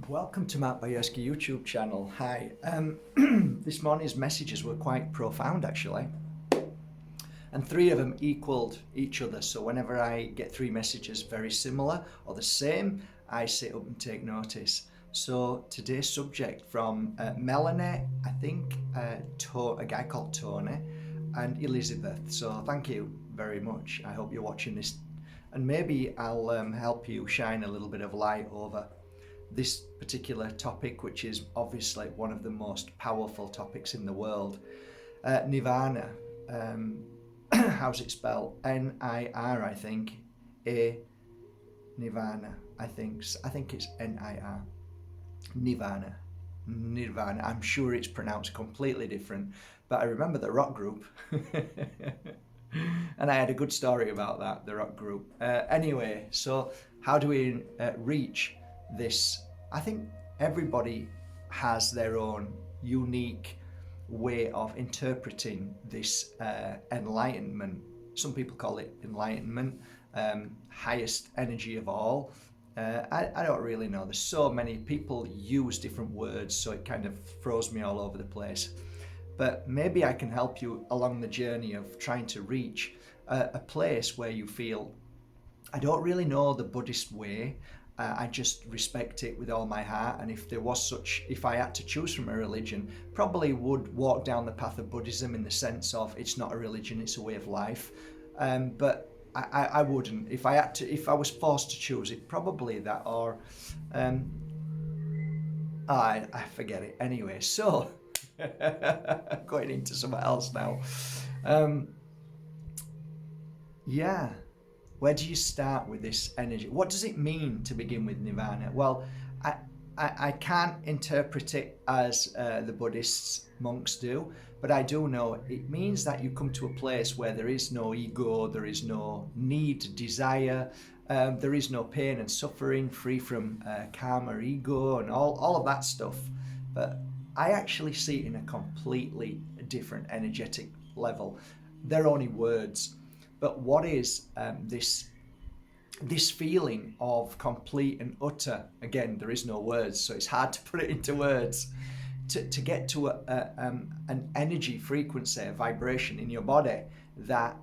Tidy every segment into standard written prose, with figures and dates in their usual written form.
Welcome to Mark Bajerski YouTube channel. Hi. This morning's messages were quite profound actually, and three of them equaled each other. So whenever I get three messages very similar or the same, I sit up and take notice. So today's subject from Melanie, I think, a guy called Tony, and Elizabeth. So thank you very much. I hope you're watching this, and maybe I'll help you shine a little bit of light over this particular topic, which is obviously one of the most powerful topics in the world. Nirvana, how's it spelled? N-I-R, I think. Nirvana, I think it's N-I-R. Nirvana. I'm sure it's pronounced completely different, but I remember the rock group. And I had a good story about that, the rock group. Anyway, so how do we reach this? I think everybody has their own unique way of interpreting this enlightenment. Some people call it enlightenment, highest energy of all. I don't really know. There's so many people use different words, so it kind of throws me all over the place. But maybe I can help you along the journey of trying to reach a place where you feel, I don't really know the Buddhist way. I just respect it with all my heart, and if I had to choose from a religion, probably would walk down the path of Buddhism in the sense of it's not a religion, it's a way of life. But I wouldn't. If I was forced to choose it, probably that, or I forget it. Anyway, so going into something else now. Yeah. Where do you start with this energy? What does it mean to begin with Nirvana? Well, I can't interpret it as the Buddhists, monks do, but I do know it means that you come to a place where there is no ego, there is no need, desire, there is no pain and suffering, free from karma, ego, and all of that stuff. But I actually see it in a completely different energetic level. They're only words. But what is this feeling of complete and utter, again, there is no words, so it's hard to put it into words, to get to an energy frequency, a vibration in your body that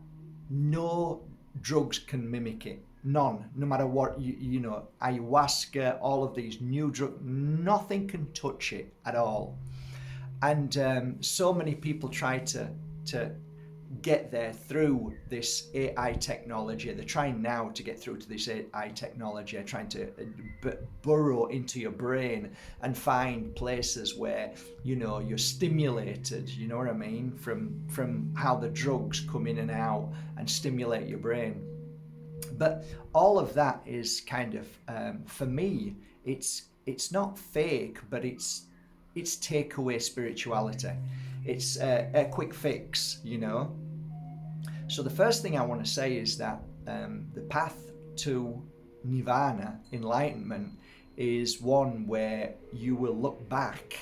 no drugs can mimic it. None, no matter what, you know, ayahuasca, all of these new drugs, nothing can touch it at all. And so many people try to get there through this AI technology. They're trying now to get through to this AI technology, trying to burrow into your brain and find places where, you know, you're stimulated, you know what I mean, from how the drugs come in and out and stimulate your brain. But all of that is kind of, for me, it's not fake, but it's takeaway spirituality. It's a quick fix, you know. So the first thing I want to say is that the path to Nirvana, enlightenment, is one where you will look back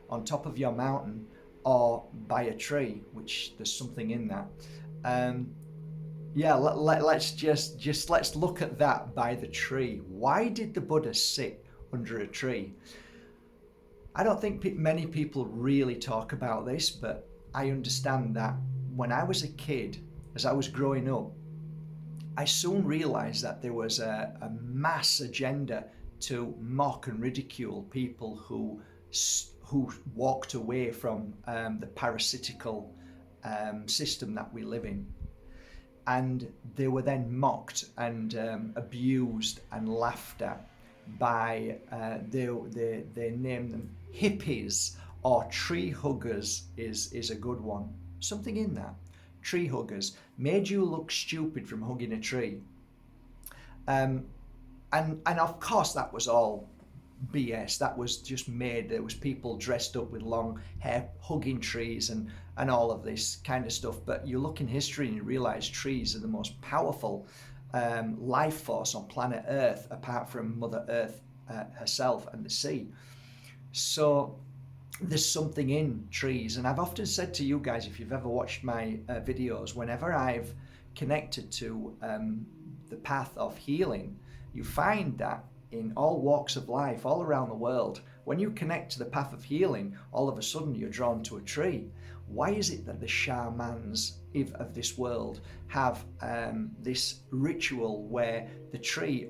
on top of your mountain or by a tree, which there's something in that. Yeah, let's look at that by the tree. Why did the Buddha sit under a tree? I don't think many people really talk about this, but I understand that when I was a kid, as I was growing up, I soon realized that there was a mass agenda to mock and ridicule people who walked away from the parasitical system that we live in. And they were then mocked and abused and laughed at by, they named them hippies, or tree huggers is a good one. Something in that. Tree huggers made you look stupid from hugging a tree. And of course that was all BS. That was just made. There was people dressed up with long hair hugging trees and all of this kind of stuff. But you look in history and you realize trees are the most powerful life force on planet Earth, apart from Mother Earth herself and the sea. So there's something in trees, and I've often said to you guys, if you've ever watched my videos, whenever I've connected to the path of healing, you find that in all walks of life, all around the world. When you connect to the path of healing, all of a sudden you're drawn to a tree. Why is it that the shamans of this world have this ritual where the tree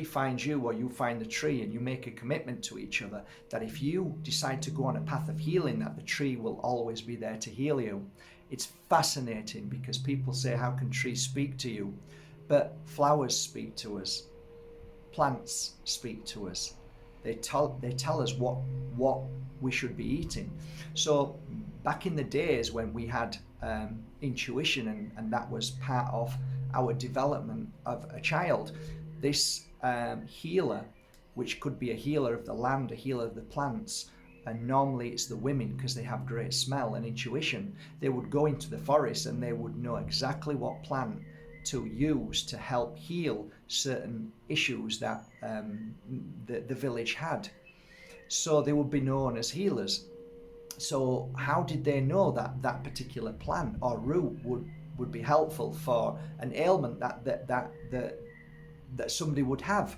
finds you, or you find the tree, and you make a commitment to each other that if you decide to go on a path of healing, that the tree will always be there to heal you? It's fascinating, because people say, how can trees speak to you? But flowers speak to us. Plants speak to us. They tell us what we should be eating. So back in the days when we had intuition, and that was part of our development of a child, this healer, which could be a healer of the land, a healer of the plants, and normally it's the women because they have great smell and intuition, they would go into the forest and they would know exactly what plant to use to help heal certain issues that the village had. So they would be known as healers. So how did they know that that particular plant or root would be helpful for an ailment that somebody would have?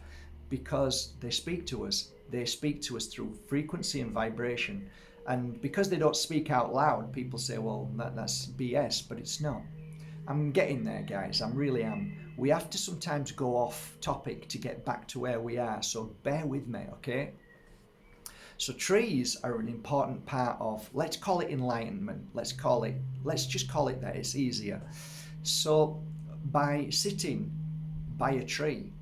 Because they speak to us. They speak to us through frequency and vibration. And because they don't speak out loud, people say, well, that's BS, but it's not. I'm getting there, guys. I really am. We have to sometimes go off topic to get back to where we are, so bear with me, okay? So trees are an important part of, let's call it enlightenment. Let's just call it that. It's easier. So by sitting by a tree,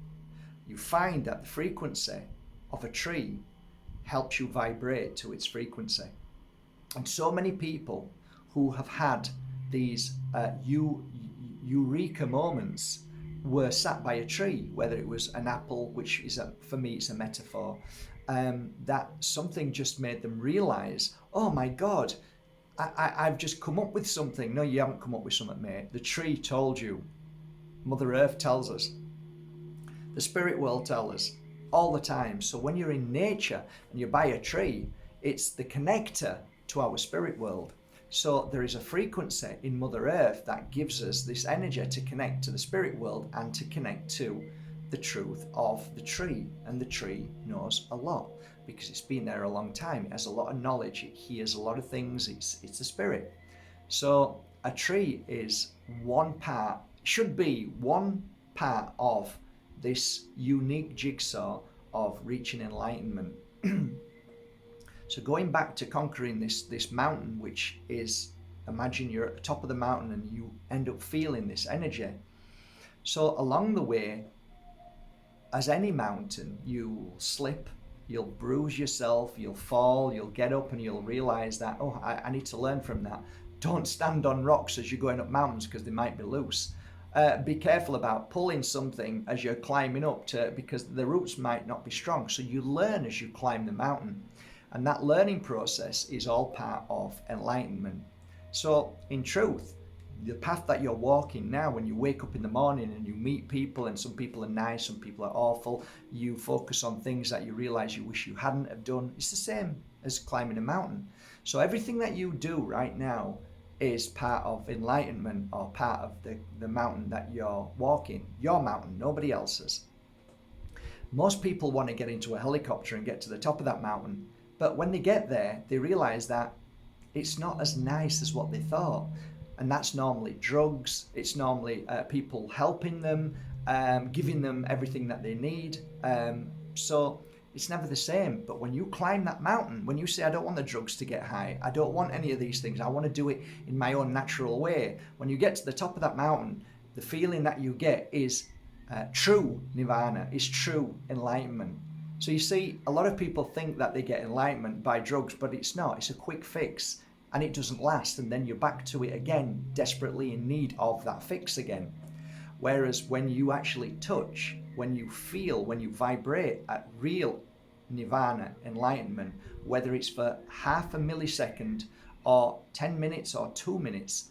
you find that the frequency of a tree helps you vibrate to its frequency. And so many people who have had these eureka moments were sat by a tree, whether it was an apple, which is for me it's a metaphor, that something just made them realize, oh my God, I've just come up with something. No, you haven't come up with something, mate. The tree told you. Mother Earth tells us. The spirit world tells us all the time. So when you're in nature and you're by a tree, it's the connector to our spirit world. So there is a frequency in Mother Earth that gives us this energy to connect to the spirit world and to connect to the truth of the tree. And the tree knows a lot because it's been there a long time. It has a lot of knowledge. It hears a lot of things. It's a spirit. So a tree is should be one part of this unique jigsaw of reaching enlightenment. So going back to conquering this mountain, which is, imagine you're at the top of the mountain and you end up feeling this energy. So along the way, as any mountain, you'll slip, you'll bruise yourself, you'll fall, you'll get up and you'll realize that, oh, I need to learn from that. Don't stand on rocks as you're going up mountains because they might be loose. Be careful about pulling something as you're climbing up because the roots might not be strong. So you learn as you climb the mountain. And that learning process is all part of enlightenment. So in truth, the path that you're walking now, when you wake up in the morning and you meet people, and some people are nice, some people are awful, you focus on things that you realize you wish you hadn't have done. It's the same as climbing a mountain. So everything that you do right now is part of enlightenment, or part of the mountain that you're walking. Your mountain, nobody else's. Most people want to get into a helicopter and get to the top of that mountain. But when they get there, they realize that it's not as nice as what they thought. And that's normally drugs. It's normally people helping them, giving them everything that they need. So it's never the same. But when you climb that mountain, when you say, I don't want the drugs to get high, I don't want any of these things, I want to do it in my own natural way. When you get to the top of that mountain, the feeling that you get is true nirvana, is true enlightenment. So you see, a lot of people think that they get enlightenment by drugs, but it's not. It's a quick fix and it doesn't last. And then you're back to it again, desperately in need of that fix again. Whereas when you actually touch, when you feel, when you vibrate at real nirvana, enlightenment, whether it's for half a millisecond or 10 minutes or 2 minutes,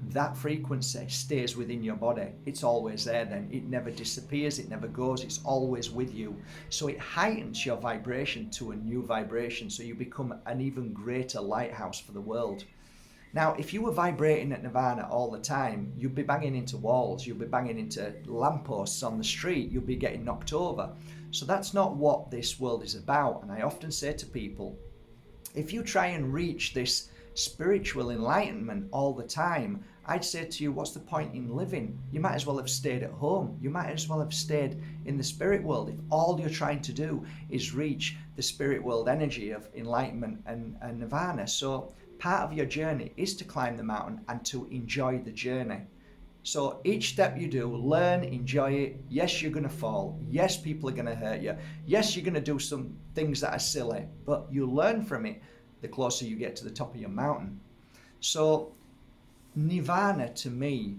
that frequency stays within your body. It's always there then. It never disappears, it never goes, it's always with you. So it heightens your vibration to a new vibration, so you become an even greater lighthouse for the world. Now, if you were vibrating at Nirvana all the time, you'd be banging into walls, you'd be banging into lampposts on the street, you'd be getting knocked over. So that's not what this world is about. And I often say to people, if you try and reach this spiritual enlightenment all the time, I'd say to you, what's the point in living? You might as well have stayed at home. You might as well have stayed in the spirit world if all you're trying to do is reach the spirit world energy of enlightenment and nirvana. So part of your journey is to climb the mountain and to enjoy the journey. So each step you do, learn, enjoy it. Yes, you're going to fall. Yes, people are going to hurt you. Yes, you're going to do some things that are silly, but you learn from it the closer you get to the top of your mountain. So Nirvana to me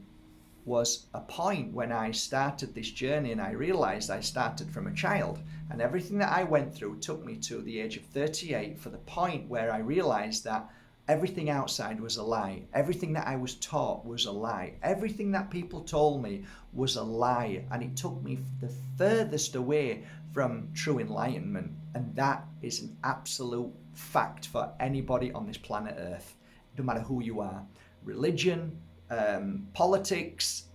was a point when I started this journey, and I realized I started from a child, and everything that I went through took me to the age of 38 for the point where I realized that everything outside was a lie. Everything that I was taught was a lie. Everything that people told me was a lie. And it took me the furthest away from true enlightenment. And that is an absolute fact for anybody on this planet Earth, no matter who you are. Religion, politics,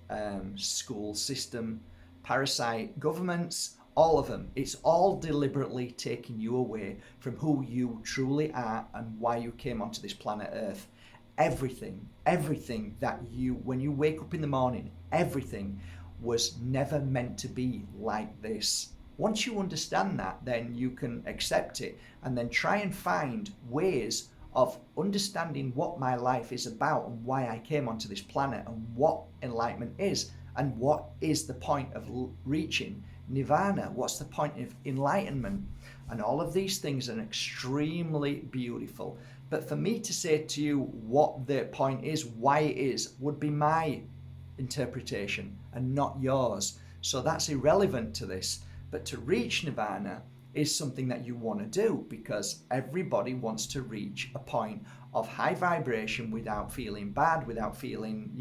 school system, parasite governments, all of them. It's all deliberately taking you away from who you truly are and why you came onto this planet Earth. Everything that you, when you wake up in the morning, everything was never meant to be like this. Once you understand that, then you can accept it and then try and find ways of understanding what my life is about and why I came onto this planet and what enlightenment is and what is the point of reaching Nirvana. What's the point of enlightenment? And all of these things are extremely beautiful. But for me to say to you what the point is, why it is, would be my interpretation and not yours. So that's irrelevant to this. But to reach Nirvana is something that you want to do, because everybody wants to reach a point of high vibration without feeling bad, without feeling,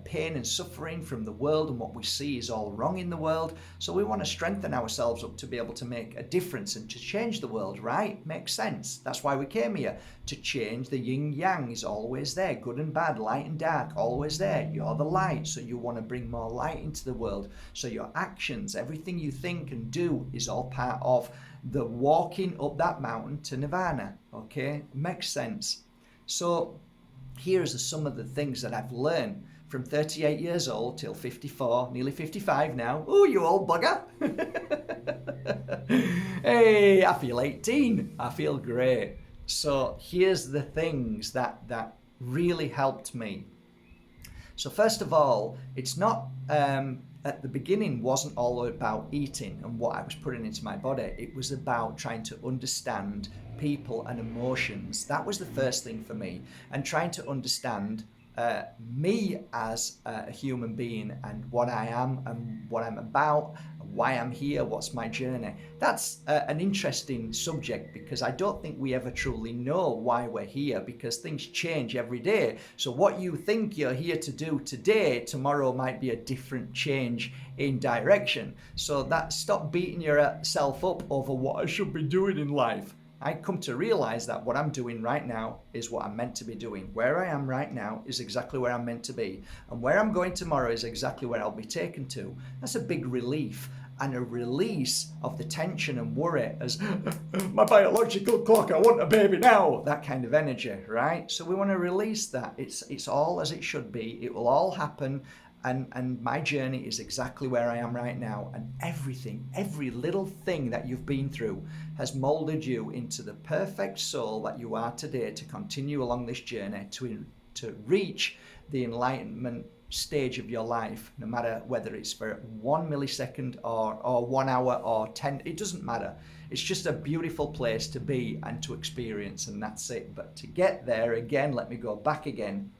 pain and suffering from the world and what we see is all wrong in the world. So we want to strengthen ourselves up to be able to make a difference and to change the world, right? Makes sense. That's why we came here, to change. The yin yang is always there, good and bad, light and dark, always there. You're the light, so you want to bring more light into the world. So your actions, everything you think and do is all part of the walking up that mountain to Nirvana. Okay, makes sense. So here's some of the things that I've learned from 38 years old till 54, nearly 55 now. Oh, you old bugger. Hey, I feel 18. I feel great. So here's the things that really helped me. So first of all, it's not, at the beginning wasn't all about eating and what I was putting into my body. It was about trying to understand people and emotions. That was the first thing for me. And trying to understand me as a human being and what I am and what I'm about, why I'm here, what's my journey. That's an interesting subject, because I don't think we ever truly know why we're here, because things change every day. So what you think you're here to do today, tomorrow might be a different change in direction. So that, stop beating yourself up over what I should be doing in life. I come to realize that what I'm doing right now is what I'm meant to be doing. Where I am right now is exactly where I'm meant to be. And where I'm going tomorrow is exactly where I'll be taken to. That's a big relief and a release of the tension and worry as my biological clock, I want a baby now. That kind of energy, right? So we want to release that. It's all as it should be. It will all happen. And my journey is exactly where I am right now. And everything, every little thing that you've been through has molded you into the perfect soul that you are today to continue along this journey to reach the enlightenment stage of your life, no matter whether it's for 1 millisecond or 1 hour or 10, it doesn't matter. It's just a beautiful place to be and to experience, and that's it. But to get there, again, let me go back again.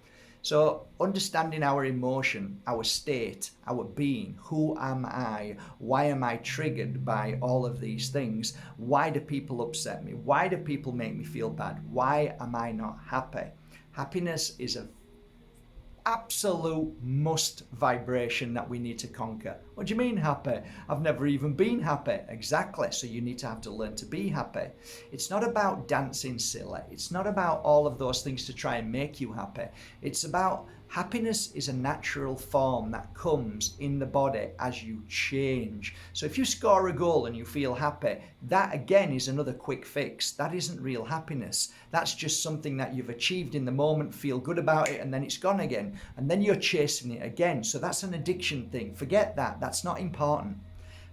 So understanding our emotion, our state, our being, who am I? Why am I triggered by all of these things? Why do people upset me? Why do people make me feel bad? Why am I not happy? Happiness is an absolute must vibration that we need to conquer. What do you mean happy? I've never even been happy. Exactly. So you need to have to learn to be happy. It's not about dancing silly. It's not about all of those things to try and make you happy. It's about happiness is a natural form that comes in the body as you change. So if you score a goal and you feel happy, that again is another quick fix. That isn't real happiness. That's just something that you've achieved in the moment, feel good about it, and then it's gone again. And then you're chasing it again. So that's an addiction thing. Forget that. That's not important.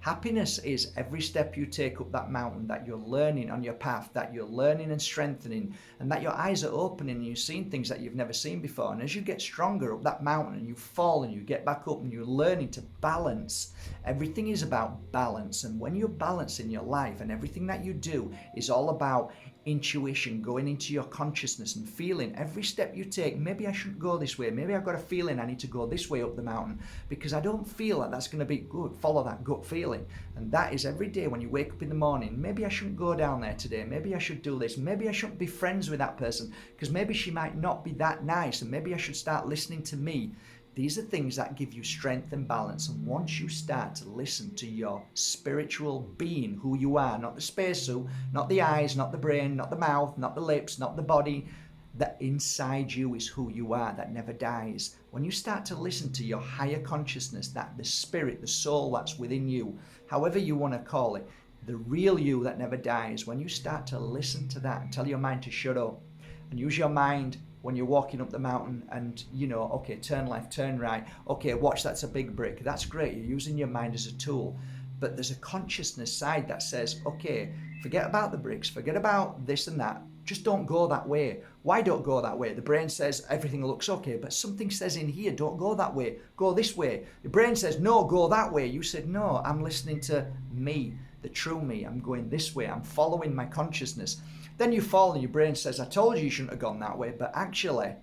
Happiness is every step you take up that mountain, that you're learning on your path, that you're learning and strengthening, and that your eyes are opening and you're seeing things that you've never seen before. And as you get stronger up that mountain and you fall and you get back up and you're learning to balance, everything is about balance. And when you're balancing your life and everything that you do is all about intuition, going into your consciousness and feeling every step you take, maybe I shouldn't go this way, maybe I've got a feeling I need to go this way up the mountain because I don't feel like that's going to be good. Follow that gut feeling. And that is every day when you wake up in the morning, maybe I shouldn't go down there today, maybe I should do this, maybe I shouldn't be friends with that person because maybe she might not be that nice, and maybe I should start listening to me. These are things that give you strength and balance. And once you start to listen to your spiritual being, who you are, not the spacesuit, not the eyes, not the brain, not the mouth, not the lips, not the body, that inside you is who you are, that never dies. When you start to listen to your higher consciousness, that the spirit, the soul that's within you, however you want to call it, the real you that never dies, when you start to listen to that and tell your mind to shut up and use your mind when you're walking up the mountain and, okay, turn left, turn right. Okay, watch, that's a big brick. That's great. You're using your mind as a tool. But there's a consciousness side that says, okay, forget about the bricks, forget about this and that. Just don't go that way. Why don't go that way? The brain says everything looks okay, but something says in here, don't go that way. Go this way. The brain says, no, go that way. You said, no, I'm listening to me, the true me. I'm going this way. I'm following my consciousness. Then you fall and your brain says, I told you shouldn't have gone that way. But actually,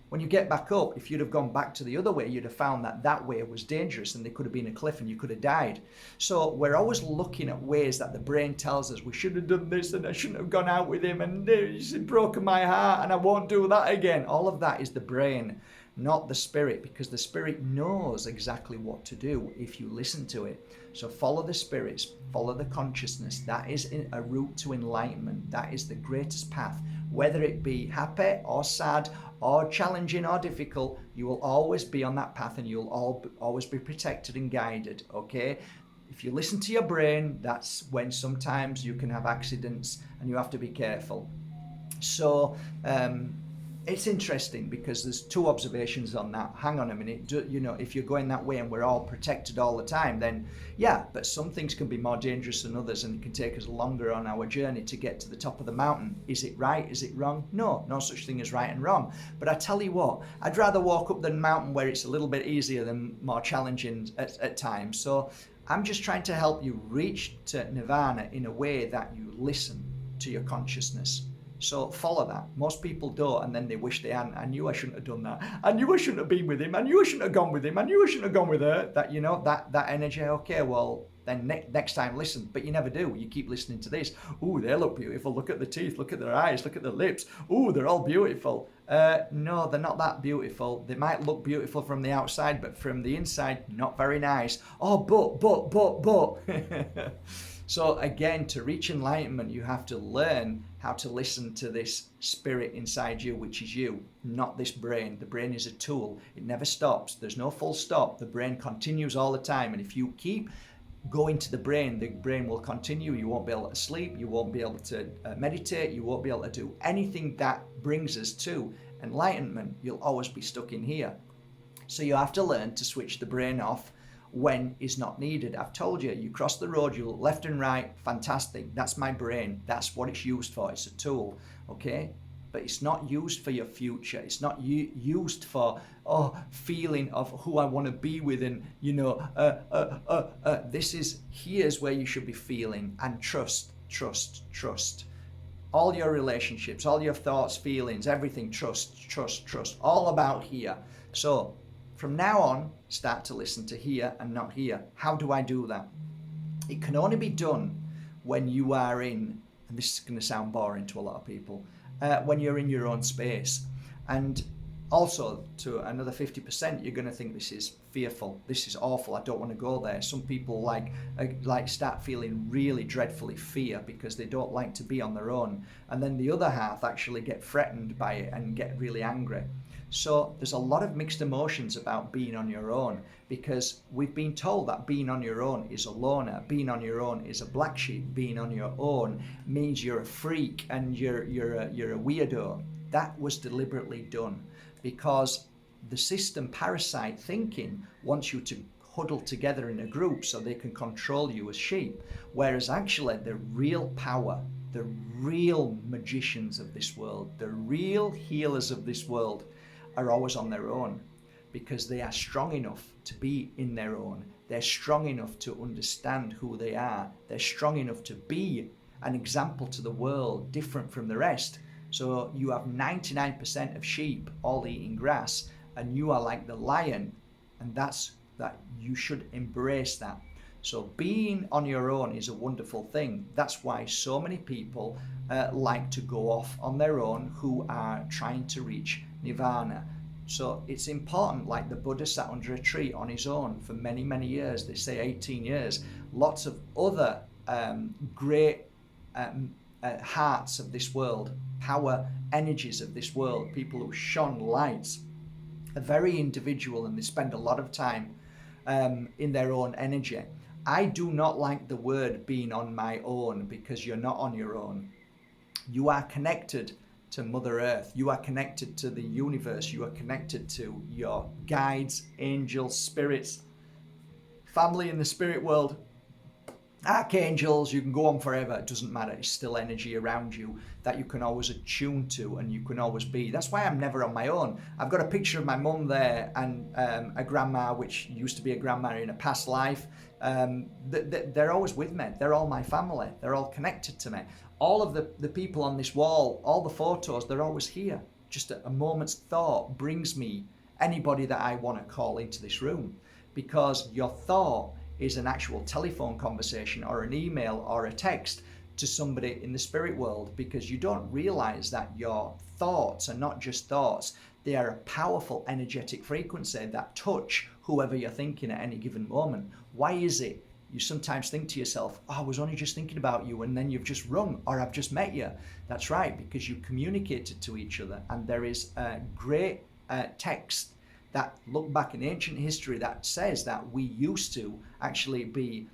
when you get back up, if you'd have gone back to the other way, you'd have found that that way was dangerous and there could have been a cliff and you could have died. So we're always looking at ways that the brain tells us we should have done this and I shouldn't have gone out with him and it's broken my heart and I won't do that again. All of that is the brain, not the spirit, because the spirit knows exactly what to do if you listen to it. So follow the spirits, follow the consciousness. That is a route to enlightenment. That is the greatest path. Whether it be happy or sad or challenging or difficult, you will always be on that path and you'll always be protected and guided, okay? If you listen to your brain, that's when sometimes you can have accidents and you have to be careful. So, it's interesting because there's two observations on that. Hang on a minute, if you're going that way and we're all protected all the time, then yeah, but some things can be more dangerous than others and it can take us longer on our journey to get to the top of the mountain. Is it right? Is it wrong? No such thing as right and wrong. But I tell you what, I'd rather walk up the mountain where it's a little bit easier than more challenging at times. So I'm just trying to help you reach to Nirvana in a way that you listen to your consciousness. So follow that. Most people don't, and then they wish they hadn't. I knew I shouldn't have done that. I knew I shouldn't have been with him. I knew I shouldn't have gone with him. I knew I shouldn't have gone with her. That energy. Okay, well, then next time listen. But you never do. You keep listening to this. Ooh, they look beautiful. Look at the teeth. Look at their eyes. Look at their lips. Ooh, they're all beautiful. No, they're not that beautiful. They might look beautiful from the outside, but from the inside, not very nice. Oh, but. So again, to reach enlightenment, you have to learn how to listen to this spirit inside you, which is you, not this brain. The brain is a tool. It never stops. There's no full stop. The brain continues all the time. And if you keep going to the brain will continue. You won't be able to sleep. You won't be able to meditate. You won't be able to do anything that brings us to enlightenment. You'll always be stuck in here. So you have to learn to switch the brain off when is not needed. I've told you, you cross the road, you look left and right, fantastic. That's my brain. That's what it's used for. It's a tool, okay? But it's not used for your future. It's not used for, feeling of who I want to be with and, here's where you should be feeling and trust. All your relationships, all your thoughts, feelings, everything, trust. All about here. So, from now on, start to listen to here and not here. How do I do that? It can only be done when you are in, and this is going to sound boring to a lot of people, when you're in your own space. And Also, to another 50%, you're going to think this is fearful, this is awful, I don't want to go there. Some people like start feeling really dreadfully fear because they don't like to be on their own, and then the other half actually get threatened by it and get really angry. So there's a lot of mixed emotions about being on your own, because we've been told that being on your own is a loner, being on your own is a black sheep, being on your own means you're a freak and you're a weirdo. That was deliberately done because the system parasite thinking wants you to huddle together in a group so they can control you as sheep, whereas actually the real power, the real magicians of this world, the real healers of this world are always on their own, because they are strong enough to be in their own. They're strong enough to understand who they are. They're strong enough to be an example to the world, different from the rest. So you have 99% of sheep all eating grass, and you are like the lion, and that you should embrace that. So being on your own is a wonderful thing. That's why so many people like to go off on their own who are trying to reach Nirvana. So it's important, like the Buddha sat under a tree on his own for many, many years. They say 18 years. Lots of other great hearts of this world, power energies of this world, people who shone lights, are very individual, and they spend a lot of time in their own energy. I do not like the word being on my own, because you're not on your own. You are connected to Mother Earth. You are connected to the universe. You are connected to your guides, angels, spirits, family in the spirit world, archangels. You can go on forever. It doesn't matter. It's still energy around you that you can always attune to and you can always be. That's why I'm never on my own. I've got a picture of my mum there and a grandma, which used to be a grandma in a past life. They're always with me. They're all my family. They're all connected to me. All of the people on this wall, all the photos, they're always here. Just a moment's thought brings me anybody that I want to call into this room, because your thought is an actual telephone conversation or an email or a text to somebody in the spirit world, because you don't realize that your thoughts are not just thoughts. They are a powerful energetic frequency that touch whoever you're thinking at any given moment. Why is it you sometimes think to yourself, oh, I was only just thinking about you, and then you've just rung, or I've just met you? That's right, because you communicated to each other. And there is a great text that look back in ancient history that says that we used to actually be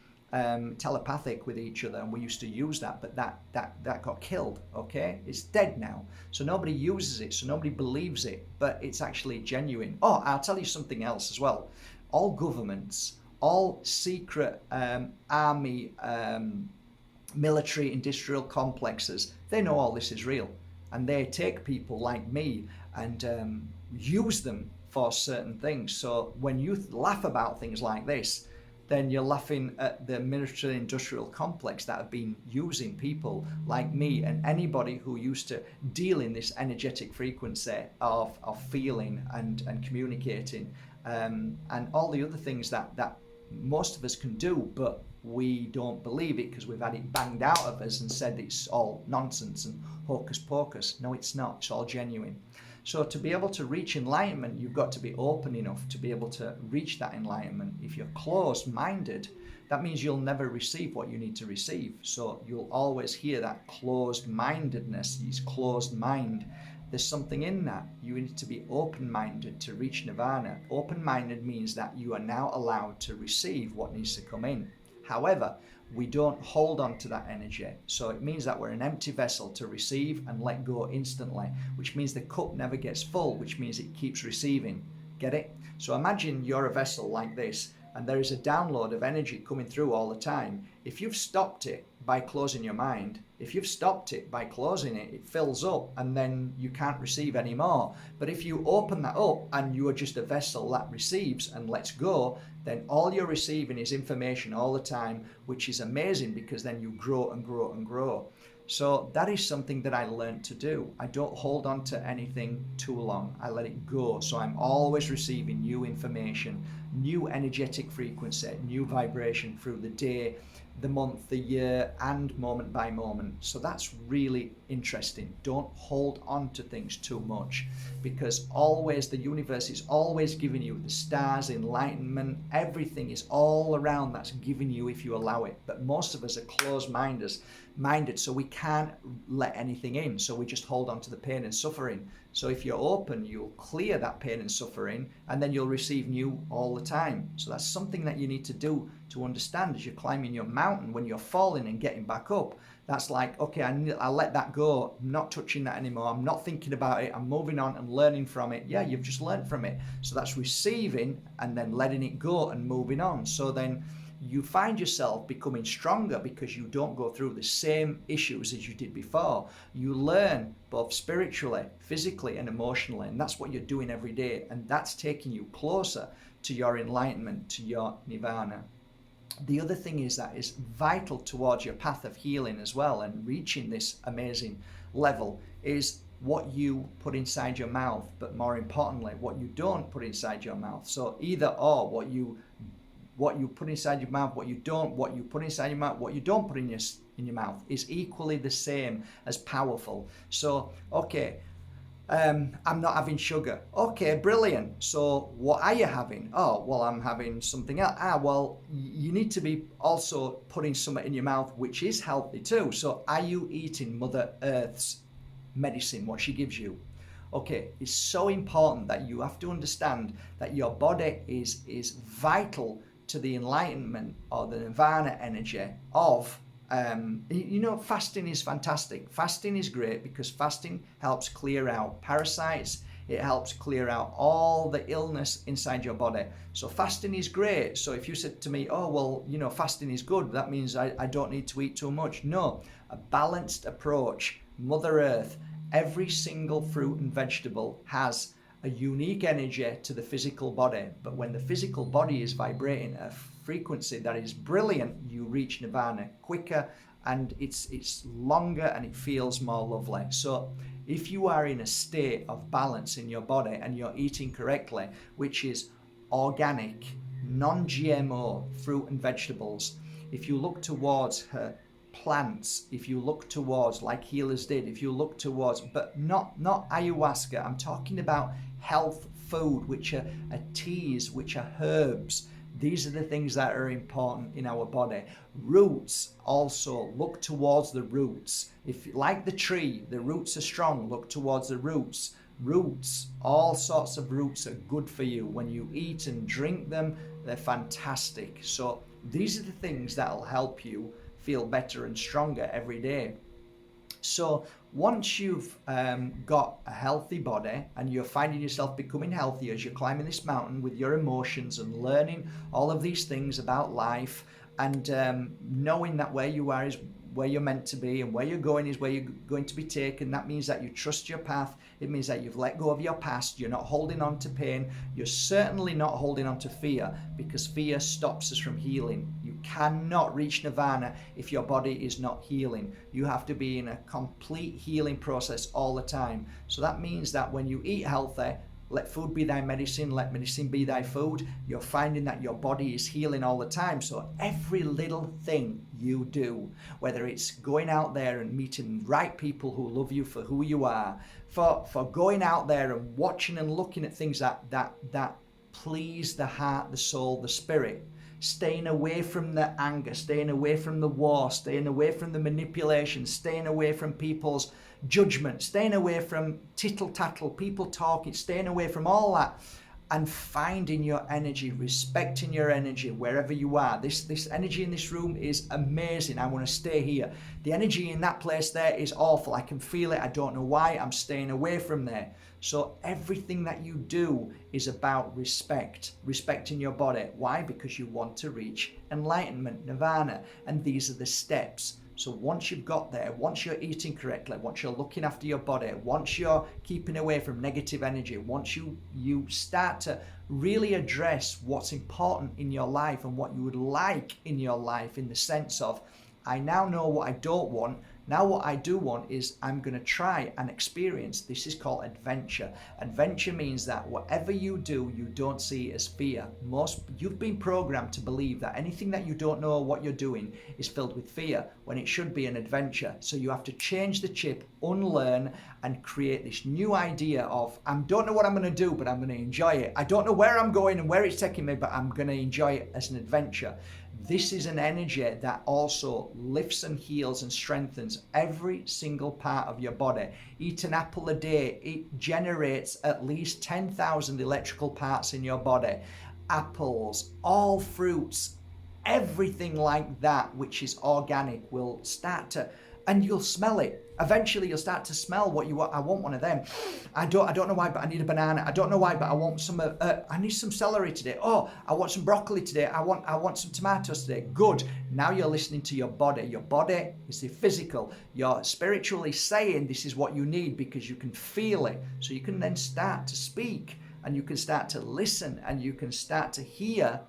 telepathic with each other, and we used to use that, but that got killed. Okay, it's dead now, so nobody uses it, so nobody believes it, but it's actually genuine. Oh, I'll tell you something else as well. All governments, all secret army, military industrial complexes, they know all this is real, and they take people like me and use them for certain things. So when you laugh about things like this, then you're laughing at the military industrial complex that have been using people like me and anybody who used to deal in this energetic frequency of feeling and communicating, and all the other things that most of us can do, but we don't believe it because we've had it banged out of us and said it's all nonsense and hocus pocus. No, it's not. It's all genuine. So to be able to reach enlightenment, you've got to be open enough to be able to reach that enlightenment. If you're closed-minded, that means you'll never receive what you need to receive. So you'll always hear that closed-mindedness, this closed mind. There's something in that. You need to be open-minded to reach nirvana. Open-minded means that you are now allowed to receive what needs to come in. However, we don't hold on to that energy. So it means that we're an empty vessel to receive and let go instantly, which means the cup never gets full, which means it keeps receiving. Get it? So imagine you're a vessel like this, and there is a download of energy coming through all the time. If you've stopped it by closing your mind, if you've stopped it by closing it, it fills up and then you can't receive anymore. But if you open that up and you are just a vessel that receives and lets go, then all you're receiving is information all the time, which is amazing, because then you grow and grow and grow. So that is something that I learned to do. I don't hold on to anything too long. I let it go. So I'm always receiving new information, new energetic frequency, new vibration through the day, the month, the year, and moment by moment. So that's really interesting. Don't hold on to things too much, because always the universe is always giving you the stars, enlightenment, everything is all around, that's giving you if you allow it. But most of us are closed-minded, so we can't let anything in. So we just hold on to the pain and suffering. So if you're open, you'll clear that pain and suffering, and then you'll receive new all the time. So that's something that you need to do to understand as you're climbing your mountain. When you're falling and getting back up, that's like, okay, I'll let that go. I'm not touching that anymore. I'm not thinking about it. I'm moving on and learning from it. Yeah, you've just learned from it. So that's receiving and then letting it go and moving on. So then you find yourself becoming stronger because you don't go through the same issues as you did before. You learn both spiritually, physically, and emotionally, and that's what you're doing every day, and that's taking you closer to your enlightenment, to your nirvana. The other thing is that is vital towards your path of healing as well, and reaching this amazing level, is what you put inside your mouth, but more importantly, what you don't put inside your mouth. So either or, what you put inside your mouth, what you put inside your mouth, what you don't put in your mouth is equally the same as powerful. So, okay, I'm not having sugar. Okay, brilliant. So what are you having? Oh, well, I'm having something else. Well, you need to be also putting something in your mouth which is healthy too. So are you eating Mother Earth's medicine, what she gives you? Okay, it's so important that you have to understand that your body is vital to the enlightenment or the nirvana energy of, fasting is fantastic. Fasting is great because fasting helps clear out parasites. It helps clear out all the illness inside your body. So fasting is great. So if you said to me, oh, well, fasting is good, that means I don't need to eat too much. No, a balanced approach. Mother Earth, every single fruit and vegetable has a unique energy to the physical body, but when the physical body is vibrating a frequency that is brilliant, you reach nirvana quicker, and it's longer and it feels more lovely. So if you are in a state of balance in your body and you're eating correctly, which is organic, non-GMO fruit and vegetables, if you look towards her plants, if you look towards, like healers did, if you look towards, but not ayahuasca, I'm talking about health food, which are teas, which are herbs. These are the things that are important in our body. Roots, also look towards the roots. If, like the tree, the roots are strong, look towards the roots. Roots, all sorts of roots are good for you. When you eat and drink them, they're fantastic. So these are the things that'll help you feel better and stronger every day. So once you've got a healthy body and you're finding yourself becoming healthy as you're climbing this mountain with your emotions and learning all of these things about life, and knowing that where you are is where you're meant to be and where you're going is where you're going to be taken, that means that you trust your path. It means that you've let go of your past. You're not holding on to pain. You're certainly not holding on to fear, because fear stops us from healing. You cannot reach nirvana if your body is not healing. You have to be in a complete healing process all the time. So that means that when you eat healthy, let food be thy medicine, let medicine be thy food, you're finding that your body is healing all the time. So every little thing you do, whether it's going out there and meeting right people who love you for who you are, for going out there and watching and looking at things that please the heart, the soul, the spirit, staying away from the anger, staying away from the war, staying away from the manipulation, staying away from people's judgment, staying away from tittle-tattle, people talking, staying away from all that, and finding your energy, respecting your energy wherever you are. This energy in this room is amazing. I want to stay here. The energy in that place there is awful. I can feel it. I don't know why. I'm staying away from there. So everything that you do is about respect, respecting your body. Why? Because you want to reach enlightenment, nirvana, and these are the steps. So once you've got there, once you're eating correctly, once you're looking after your body, once you're keeping away from negative energy, once you start to really address what's important in your life and what you would like in your life, in the sense of, I now know what I don't want, Now what I do want is I'm going to try and experience. This is called adventure. Adventure means that whatever you do, you don't see it as fear. You've been programmed to believe that anything that you don't know what you're doing is filled with fear, when it should be an adventure. So you have to change the chip, unlearn, and create this new idea of, I don't know what I'm going to do, but I'm going to enjoy it. I don't know where I'm going and where it's taking me, but I'm going to enjoy it as an adventure. This is an energy that also lifts and heals and strengthens every single part of your body. Eat an apple a day, it generates at least 10,000 electrical parts in your body. Apples, all fruits, everything like that which is organic will start to, and you'll smell it. Eventually you'll start to smell what you want. I want one of them. I don't know why, but I need a banana. I don't know why, but I want some. I need some celery today. Oh, I want some broccoli today. I want some tomatoes today. Good. Now you're listening to your body. Your body is the physical. You're spiritually saying this is what you need because you can feel it. So you can then start to speak, and you can start to listen, and you can start to hear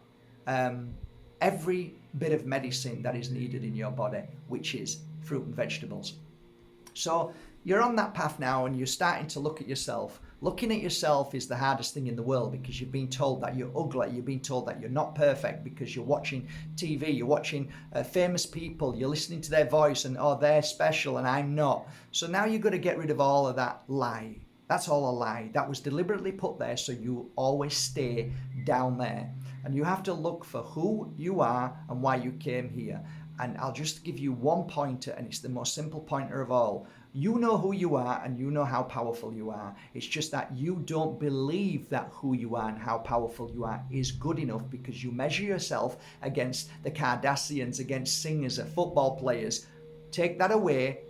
every bit of medicine that is needed in your body, which is fruit and vegetables. So you're on that path now, and you're starting to look at yourself. Looking at yourself is the hardest thing in the world, because you've been told that you're ugly. You've been told that you're not perfect because you're watching TV, you're watching famous people, you're listening to their voice and, oh, they're special and I'm not. So now you've got to get rid of all of that lie. That's all a lie. That was deliberately put there so you always stay down there. And you have to look for who you are and why you came here. And I'll just give you one pointer, and it's the most simple pointer of all. You know who you are and you know how powerful you are. It's just that you don't believe that who you are and how powerful you are is good enough, because you measure yourself against the Kardashians, against singers, football players. Take that away.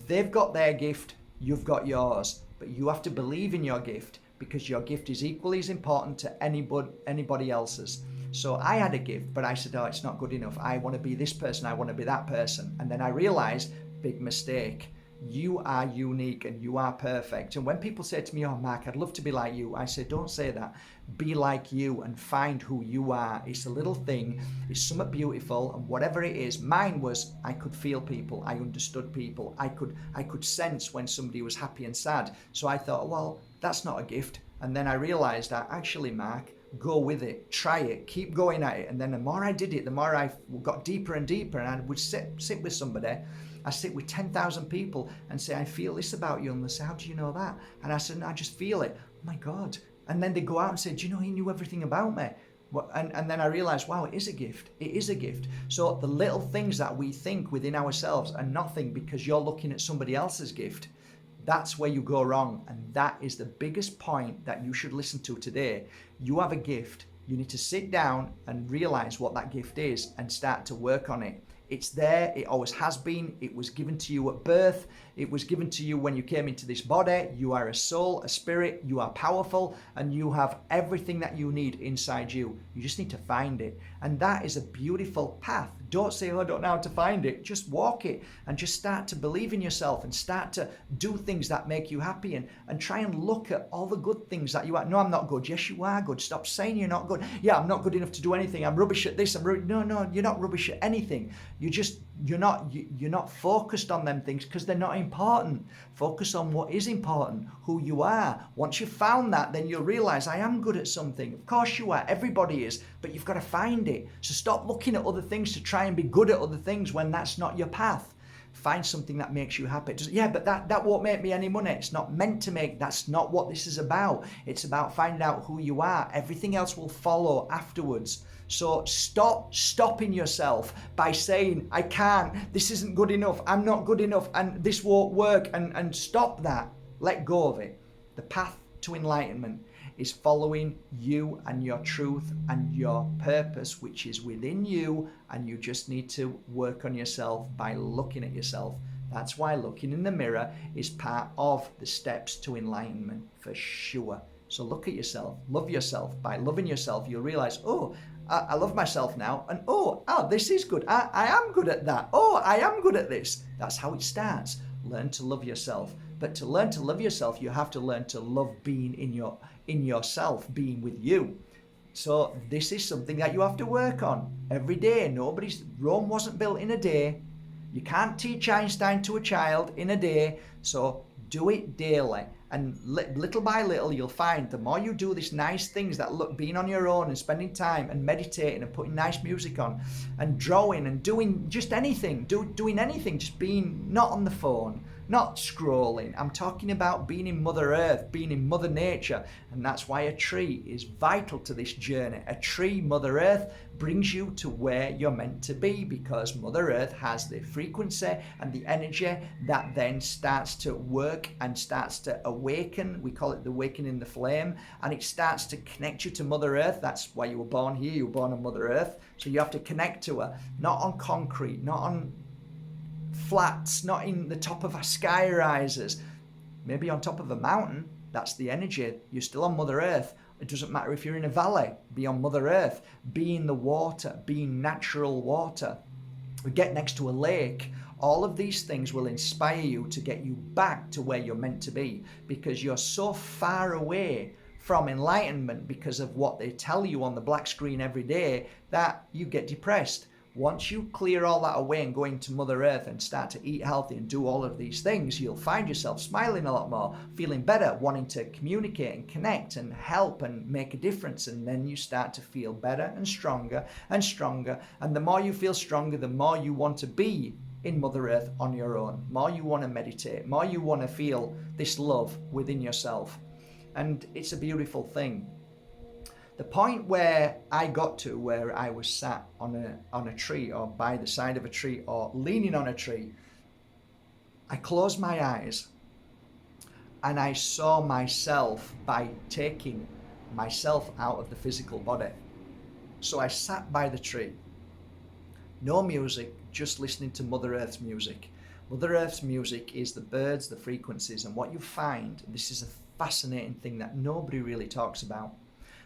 They've got their gift, you've got yours. But you have to believe in your gift, because your gift is equally as important to anybody else's. So I had a gift, but I said, oh, it's not good enough. I want to be this person. I want to be that person. And then I realized, big mistake. You are unique and you are perfect. And when people say to me, oh, Mark, I'd love to be like you, I say, don't say that. Be like you and find who you are. It's a little thing. It's somewhat beautiful. And whatever it is, mine was, I could feel people. I understood people. I could sense when somebody was happy and sad. So I thought, well, that's not a gift. And then I realized that actually, Mark, go with it, try it, keep going at it. And then the more I did it, the more I got deeper and deeper. And I would sit with somebody. I sit with 10,000 people and say, I feel this about you. And they say, how do you know that? And I said, I just feel it. Oh my God. And then they go out and say, do you know he knew everything about me? And then I realized, wow, it is a gift. It is a gift. So the little things that we think within ourselves are nothing because you're looking at somebody else's gift. That's where you go wrong. And that is the biggest point that you should listen to today. You have a gift. You need to sit down and realize what that gift is and start to work on it. It's there. It always has been. It was given to you at birth. It was given to you when you came into this body. You are a soul, a spirit. You are powerful, and you have everything that you need inside you. You just need to find it. And that is a beautiful path. Don't say, oh, I don't know how to find it. Just walk it and just start to believe in yourself and start to do things that make you happy, and try and look at all the good things that you are. No, I'm not good. Yes, you are good. Stop saying you're not good. Yeah, I'm not good enough to do anything. I'm rubbish at this. No, you're not rubbish at anything. You're not focused on them things because they're not important. Focus on what is important, who you are. Once you've found that, then you'll realize I am good at something. Of course you are. Everybody is, but you've got to find it. So stop looking at other things to try and be good at other things when that's not your path. Find something that makes you happy. Yeah, but that won't make me any money. It's not meant to make. That's not what this is about. It's about finding out who you are. Everything else will follow afterwards. So stop stopping yourself by saying, I can't, this isn't good enough, I'm not good enough, and this won't work, and stop that. Let go of it. The path to enlightenment is following you and your truth and your purpose, which is within you, and you just need to work on yourself by looking at yourself. That's why looking in the mirror is part of the steps to enlightenment, for sure. So look at yourself, love yourself. By loving yourself, you'll realize, oh, I love myself now, and this is good. I am good at that. Oh, I am good at this. That's how it starts. Learn to love yourself. But to learn to love yourself, you have to learn to love being in yourself, being with you. So this is something that you have to work on every day. Rome wasn't built in a day. You can't teach Einstein to a child in a day, so do it daily. And little by little, you'll find the more you do these nice things that look, being on your own and spending time and meditating and putting nice music on and drawing and doing just anything, doing anything, just being not on the phone, not scrolling. I'm talking about being in Mother Earth, being in Mother Nature. And that's why a tree is vital to this journey. A tree, Mother Earth, brings you to where you're meant to be, because Mother Earth has the frequency and the energy that then starts to work and starts to awaken. We call it the awakening the flame, and it starts to connect you to Mother Earth. That's why you were born here. You were born on Mother Earth. So you have to connect to her, not on concrete, not on flats, not in the top of a sky rises, maybe on top of a mountain. That's the energy. You're still on Mother Earth. It doesn't matter if you're in a valley. Be on Mother Earth. Be in the water. Be in natural water. Get next to a lake. All of these things will inspire you to get you back to where you're meant to be, because you're so far away from enlightenment because of what they tell you on the black screen every day that you get depressed. Once you clear all that away and go into Mother Earth and start to eat healthy and do all of these things, you'll find yourself smiling a lot more, feeling better, wanting to communicate and connect and help and make a difference. And then you start to feel better and stronger and stronger. And the more you feel stronger, the more you want to be in Mother Earth on your own, more you want to meditate, more you want to feel this love within yourself. And it's a beautiful thing. The point where I got to, where I was sat on a tree or by the side of a tree or leaning on a tree, I closed my eyes and I saw myself by taking myself out of the physical body. So I sat by the tree, no music, just listening to Mother Earth's music. Mother Earth's music is the birds, the frequencies, and what you find, this is a fascinating thing that nobody really talks about.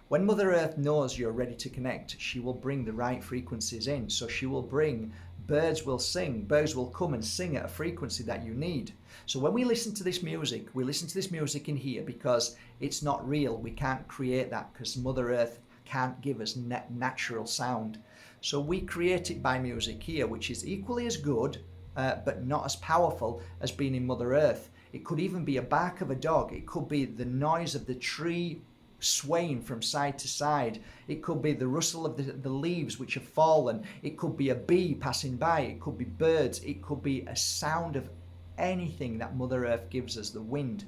When Mother Earth knows you're ready to connect, she will bring the right frequencies in. So she will bring, birds will sing, birds will come and sing at a frequency that you need. So when we listen to this music, we listen to this music in here because it's not real. We can't create that because Mother Earth can't give us natural sound. So we create it by music here, which is equally as good, but not as powerful as being in Mother Earth. It could even be a bark of a dog. It could be the noise of the tree swaying from side to side. It could be the rustle of the leaves which have fallen. It could be a bee passing by. It could be birds. It could be a sound of anything that Mother Earth gives us, the wind.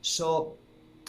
So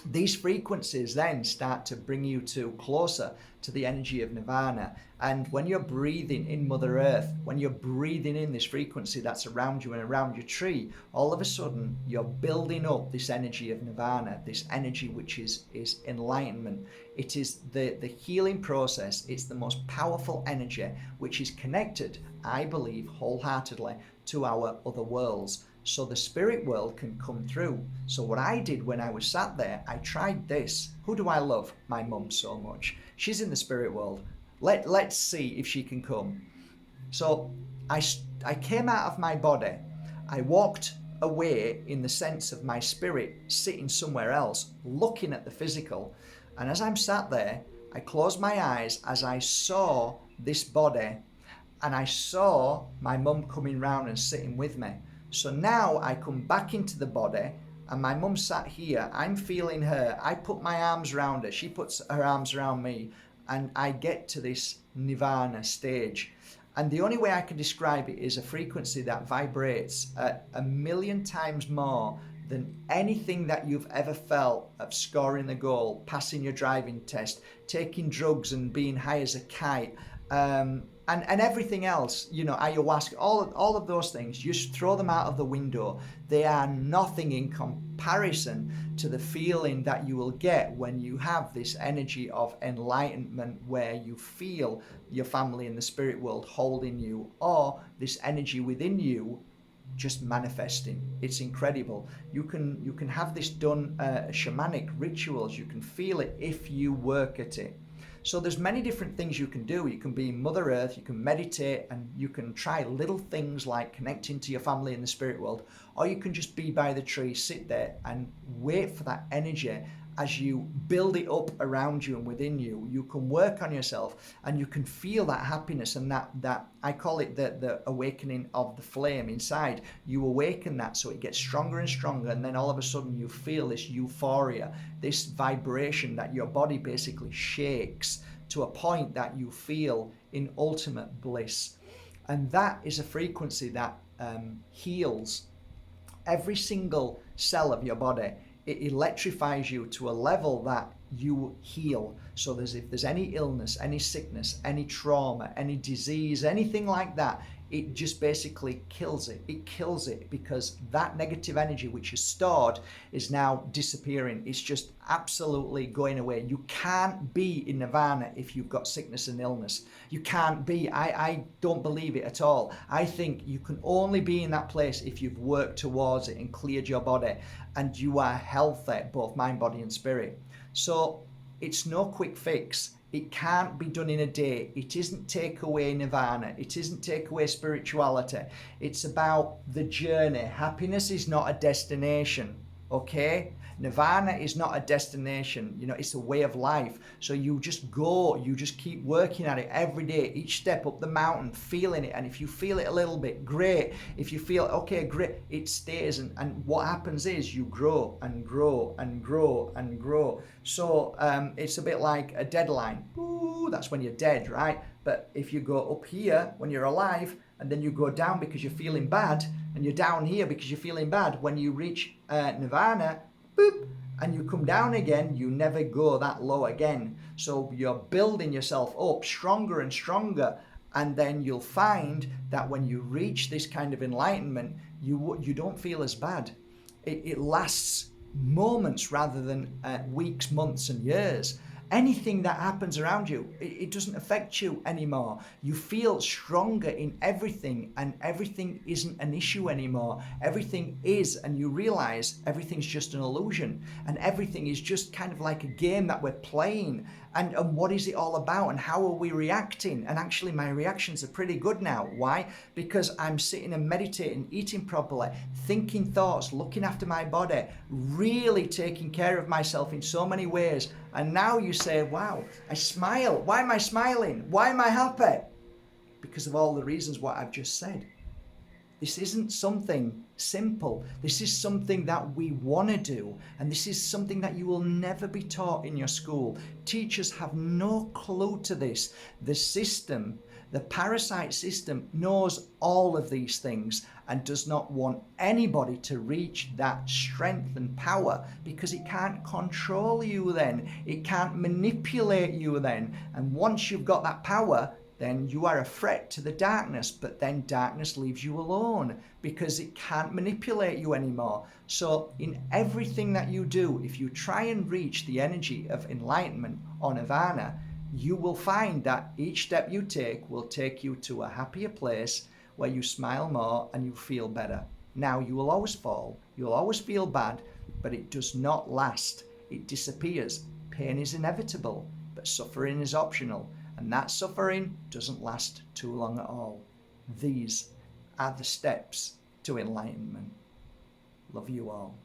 these frequencies then start to bring you closer to the energy of Nirvana. And when you're breathing in Mother Earth, when you're breathing in this frequency that's around you and around your tree, all of a sudden you're building up this energy of Nirvana, this energy which is enlightenment. It is the healing process. It's the most powerful energy which is connected, I believe, wholeheartedly to our other worlds. So the spirit world can come through. So what I did when I was sat there, I tried this. Who do I love? My mum so much. She's in the spirit world. Let's see if she can come. So I came out of my body. I walked away in the sense of my spirit sitting somewhere else, looking at the physical. And as I'm sat there, I closed my eyes as I saw this body, and I saw my mum coming round and sitting with me. So now I come back into the body and my mum sat here. I'm feeling her. I put my arms around her. She puts her arms around me, and I get to this Nirvana stage. And the only way I can describe it is a frequency that vibrates at 1,000,000 times more than anything that you've ever felt of scoring the goal, passing your driving test, taking drugs and being high as a kite, and everything else, ayahuasca, all of those things, just throw them out of the window. They are nothing in comparison to the feeling that you will get when you have this energy of enlightenment, where you feel your family in the spirit world holding you, or this energy within you just manifesting. It's incredible. You can have this done, shamanic rituals. You can feel it if you work at it. So there's many different things you can do. You can be in Mother Earth, you can meditate, and you can try little things like connecting to your family in the spirit world, or you can just be by the tree, sit there and wait for that energy as you build it up around you and within you, you can work on yourself and you can feel that happiness and that I call it the awakening of the flame inside. You awaken that so it gets stronger and stronger, and then all of a sudden you feel this euphoria, this vibration that your body basically shakes to a point that you feel in ultimate bliss. And that is a frequency that heals every single cell of your body. It electrifies you to a level that you heal. So if there's any illness, any sickness, any trauma, any disease, anything like that, it just basically kills it. It kills it because that negative energy which is stored is now disappearing. It's just absolutely going away. You can't be in Nirvana if you've got sickness and illness. You can't be. I don't believe it at all. I think you can only be in that place if you've worked towards it and cleared your body and you are healthy, both mind, body and spirit. So it's no quick fix. It can't be done in a day. It isn't take away Nirvana. It isn't take away spirituality. It's about the journey. Happiness is not a destination, okay? Nirvana is not a destination, it's a way of life. So you just go, you just keep working at it every day, each step up the mountain, feeling it. And if you feel it a little bit, great. If you feel, okay, great, it stays. And what happens is you grow and grow and grow and grow. So it's a bit like a deadline. Ooh, that's when you're dead, right? But if you go up here when you're alive, and then you go down because you're feeling bad, and you're down here because you're feeling bad, when you reach Nirvana, boop, and you come down again, you never go that low again. So you're building yourself up stronger and stronger, and then you'll find that when you reach this kind of enlightenment, you don't feel as bad. It lasts moments rather than weeks, months and years. Anything that happens around you, it doesn't affect you anymore. You feel stronger in everything, and everything isn't an issue anymore. Everything is, and you realize everything's just an illusion, and everything is just kind of like a game that we're playing. And what is it all about, and how are we reacting? And actually my reactions are pretty good now. Why? Because I'm sitting and meditating, eating properly, thinking thoughts, looking after my body, really taking care of myself in so many ways. And now you say, wow, I smile. Why am I smiling? Why am I happy? Because of all the reasons what I've just said. This isn't something simple. This is something that we want to do. And this is something that you will never be taught in your school. Teachers have no clue to this. The system, the parasite system, knows all of these things and does not want anybody to reach that strength and power, because it can't control you then. It can't manipulate you then. And once you've got that power, then you are a threat to the darkness, but then darkness leaves you alone because it can't manipulate you anymore. So in everything that you do, if you try and reach the energy of enlightenment or nirvana, you will find that each step you take will take you to a happier place where you smile more and you feel better. Now, you will always fall, you'll always feel bad, but it does not last. It disappears. Pain is inevitable, but suffering is optional. And that suffering doesn't last too long at all. These are the steps to enlightenment. Love you all.